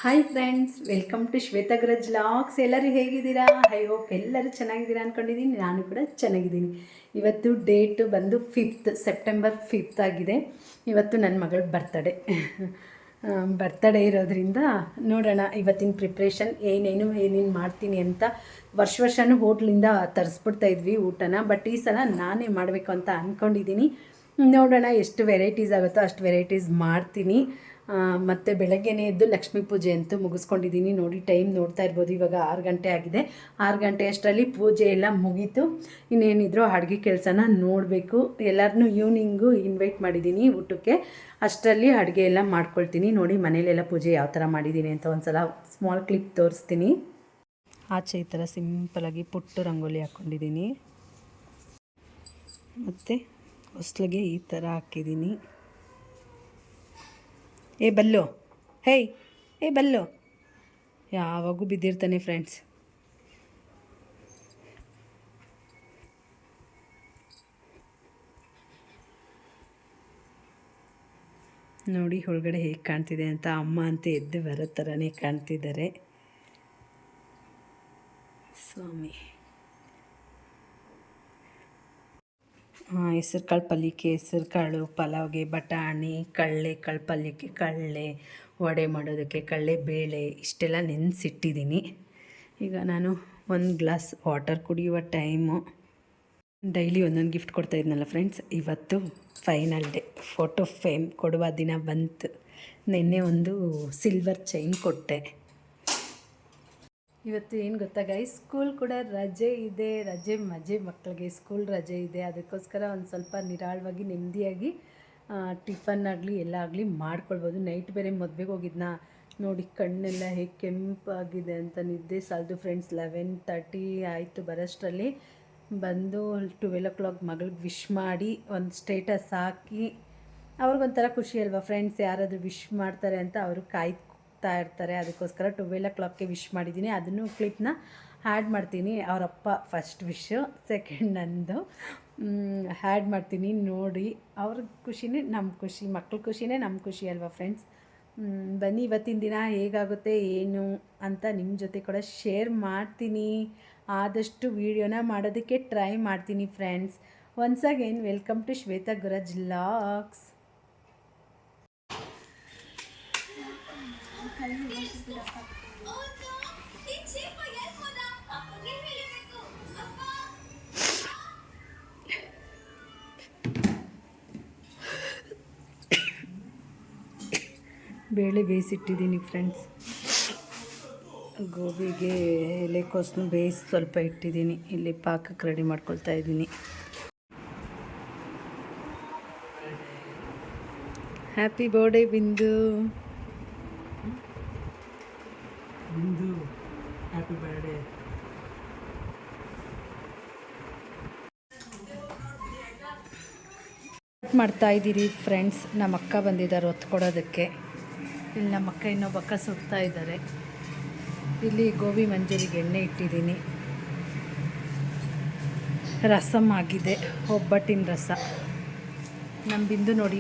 Hi friends, welcome to Shwetagraj logs. ಎಲ್ಲರೂ ಹೇಗಿದ್ದೀರಾ? I hope ಎಲ್ಲರೂ ಚೆನ್ನಾಗಿದ್ದೀರಾ ಅಂದ್ಕೊಂಡಿದ್ದೀನಿ. ನಾನು ಕೂಡ ಚೆನ್ನಾಗಿದ್ದೀನಿ. ಇವತ್ತು ಡೇಟು ಬಂದು ಸೆಪ್ಟೆಂಬರ್ 5 ಆಗಿದೆ. ಇವತ್ತು ನನ್ನ ಮಗಳ ಬರ್ತಡೇ ಇರೋದ್ರಿಂದ ನೋಡೋಣ ಇವತ್ತಿನ ಪ್ರಿಪ್ರೇಷನ್ ಏನೇನು ಮಾಡ್ತೀನಿ ಅಂತ. ವರ್ಷನೂ ಹೋಟ್ಲಿಂದ ತರಿಸ್ಬಿಡ್ತಾ ಇದ್ವಿ ಊಟನ, ಬಟ್ ಈ ಸಲ ನಾನೇ ಮಾಡಬೇಕು ಅಂತ ಅಂದ್ಕೊಂಡಿದ್ದೀನಿ. ನೋಡೋಣ ಎಷ್ಟು ವೆರೈಟೀಸ್ ಆಗುತ್ತೋ ಅಷ್ಟು ವೆರೈಟೀಸ್ ಮಾಡ್ತೀನಿ. ಮತ್ತು ಬೆಳಗ್ಗೆನೇ ಎದ್ದು ಲಕ್ಷ್ಮೀ ಪೂಜೆ ಅಂತೂ ಮುಗಿಸ್ಕೊಂಡಿದ್ದೀನಿ. ನೋಡಿ, ಟೈಮ್ ನೋಡ್ತಾ ಇರ್ಬೋದು, ಇವಾಗ 6 ಗಂಟೆ ಆಗಿದೆ. 6 ಗಂಟೆ ಅಷ್ಟರಲ್ಲಿ ಪೂಜೆ ಎಲ್ಲ ಮುಗೀತು. ಇನ್ನೇನಿದ್ರು ಅಡುಗೆ ಕೆಲಸನ ನೋಡಬೇಕು. ಎಲ್ಲರನ್ನೂ ಈವ್ನಿಂಗು ಇನ್ವೈಟ್ ಮಾಡಿದ್ದೀನಿ ಊಟಕ್ಕೆ. ಅಷ್ಟರಲ್ಲಿ ಅಡುಗೆ ಎಲ್ಲ ಮಾಡ್ಕೊಳ್ತೀನಿ. ನೋಡಿ, ಮನೇಲೆಲ್ಲ ಪೂಜೆ ಯಾವ ಥರ ಮಾಡಿದ್ದೀನಿ ಅಂತ ಒಂದು ಸಲ ಸ್ಮಾಲ್ ಕ್ಲಿಪ್ ತೋರಿಸ್ತೀನಿ. ಆಚೆ ಈ ಥರ ಸಿಂಪಲಾಗಿ ಪುಟ್ಟ ರಂಗೋಲಿ ಹಾಕ್ಕೊಂಡಿದ್ದೀನಿ. ಮತ್ತು ಹೊಸ್ಲಿಗೆ ಈ ಥರ ಹಾಕಿದ್ದೀನಿ. ಏ ಬಲ್ಲು, ಏ ಬಲ್ಲು, ಯಾವಾಗೂ ಬಿದ್ದಿರ್ತಾನೆ ಫ್ರೆಂಡ್ಸ್. ನೋಡಿ ಒಳಗಡೆ ಹೇಗೆ ಕಾಣ್ತಿದೆ ಅಂತ. ಅಮ್ಮ ಅಂತ ಎದ್ದು ಬರೋ ಥರನೇ ಕಾಣ್ತಿದ್ದಾರೆ. ಸ್ವಾಮಿ, ಹೆಸರು ಕಾಳು ಪಲ್ಯಕ್ಕೆ ಹೆಸರು ಕಾಳು, ಪಲಾವ್ಗೆ ಬಟಾಣಿ, ಕಡಲೆಕಾಳು ಪಲ್ಯಕ್ಕೆ ಕಡಲೆ, ವಡೆ ಮಾಡೋದಕ್ಕೆ ಕಡಲೆಬೇಳೆ, ಇಷ್ಟೆಲ್ಲ ನೆನೆಸಿಟ್ಟಿದ್ದೀನಿ. ಈಗ ನಾನು ಒಂದು ಗ್ಲಾಸ್ ವಾಟರ್ ಕುಡಿಯುವ ಟೈಮು. ಡೈಲಿ ಒಂದೊಂದು ಗಿಫ್ಟ್ ಕೊಡ್ತಾ ಇದ್ನಲ್ಲ ಫ್ರೆಂಡ್ಸ್, ಇವತ್ತು ಫೈನಲ್ ಡೇ. ಫೋಟೋ ಫ್ರೇಮ್ ಕೊಡುವ ದಿನ ಬಂತು. ನಿನ್ನೆ ಒಂದು ಸಿಲ್ವರ್ ಚೈನ್ ಕೊಟ್ಟೆ. ಇವತ್ತು ಏನು ಗೊತ್ತಾ ಗೈಸ್, ಸ್ಕೂಲ್ ಕೂಡ ರಜೆ ಇದೆ. ಮಜೆ ಮಕ್ಕಳಿಗೆ ಸ್ಕೂಲ್ ರಜೆ ಇದೆ. ಅದಕ್ಕೋಸ್ಕರ ಒಂದು ಸ್ವಲ್ಪ ನಿರಾಳವಾಗಿ ನೆಮ್ಮದಿಯಾಗಿ ಟಿಫನ್ ಆಗಲಿ ಎಲ್ಲ ಆಗಲಿ ಮಾಡ್ಕೊಳ್ಬೋದು. ನೈಟ್ ಬೇರೆ ಮದುವೆಗೆ ಹೋಗಿದ್ನಾ, ನೋಡಿ ಕಣ್ಣೆಲ್ಲ ಹೇಗೆ ಕೆಂಪಾಗಿದೆ ಅಂತ. ನಿದ್ದೆ ಸಾಲದು ಫ್ರೆಂಡ್ಸ್. 11:30 ಆಯಿತು ಬರೋಷ್ಟರಲ್ಲಿ. ಬಂದು 12 o'clock ಮಗಳಿಗೆ ವಿಶ್ ಮಾಡಿ ಒಂದು ಸ್ಟೇಟಸ್ ಹಾಕಿ, ಅವ್ರಿಗೊಂಥರ ಖುಷಿ ಅಲ್ವಾ ಫ್ರೆಂಡ್ಸ್, ಯಾರಾದರೂ ವಿಶ್ ಮಾಡ್ತಾರೆ ಅಂತ ಅವರು ಕಾಯ್ತಾ ಇರ್ತಾರೆ. ಅದಕ್ಕೋಸ್ಕರ 12 o'clockಗೆ ವಿಶ್ ಮಾಡಿದ್ದೀನಿ. ಅದನ್ನು ಕ್ಲಿಪ್ನ ಆ್ಯಡ್ ಮಾಡ್ತೀನಿ. ಅವರಪ್ಪ ಫಸ್ಟ್ ವಿಶ್ಶು, ಸೆಕೆಂಡ್ ನಂದು ಆ್ಯಡ್ ಮಾಡ್ತೀನಿ. ನೋಡಿ, ಅವ್ರ ಖುಷಿನೇ ನಮ್ಮ ಖುಷಿ, ಮಕ್ಳ ಖುಷಿನೇ ನಮ್ಮ ಖುಷಿ ಅಲ್ವಾ ಫ್ರೆಂಡ್ಸ್. ಬನ್ನಿ, ಇವತ್ತಿನ ದಿನ ಹೇಗಾಗುತ್ತೆ ಏನು ಅಂತ ನಿಮ್ಮ ಜೊತೆ ಕೂಡ ಶೇರ್ ಮಾಡ್ತೀನಿ. ಆದಷ್ಟು ವೀಡಿಯೋನ ಮಾಡೋದಕ್ಕೆ ಟ್ರೈ ಮಾಡ್ತೀನಿ friends. Once again welcome to Shwetagraj logs. ಬೇಳೆ ಬೇಯಿಸಿಟ್ಟಿದ್ದೀನಿ ಫ್ರೆಂಡ್ಸ್. ಗೋಬಿಗೆ ಎಲೆಕೋಸನ್ನು ಬೇಯಿಸಿ ಸ್ವಲ್ಪ ಇಟ್ಟಿದ್ದೀನಿ. ಇಲ್ಲಿ ಪಾಕಕ್ಕೆ ರೆಡಿ ಮಾಡ್ಕೊಳ್ತಾ ಇದ್ದೀನಿ. ಹ್ಯಾಪಿ ಬರ್ಡೇ ಬಿಂದು. Happy birthday. ಮಾಡ್ತಾ ಇದ್ದೀರಿ ಫ್ರೆಂಡ್ಸ್. ನಮ್ಮ ಅಕ್ಕ ಬಂದಿದ್ದಾರೆ ಒತ್ತು ಕೊಡೋದಕ್ಕೆ. ಇಲ್ಲಿ ನಮ್ಮ ಅಕ್ಕ ಇನ್ನೊಬ್ಬ ಅಕ್ಕ ಸುತ್ತಾ ಇದ್ದಾರೆ. ಇಲ್ಲಿ ಗೋಬಿ ಮಂಜೂರಿಗೆ ಎಣ್ಣೆ ಇಟ್ಟಿದ್ದೀನಿ. ರಸಮ್ ಆಗಿದೆ, ಒಬ್ಬಟ್ಟಿನ ರಸ. ನಮ್ಮ ಬಿಂದು ನೋಡಿ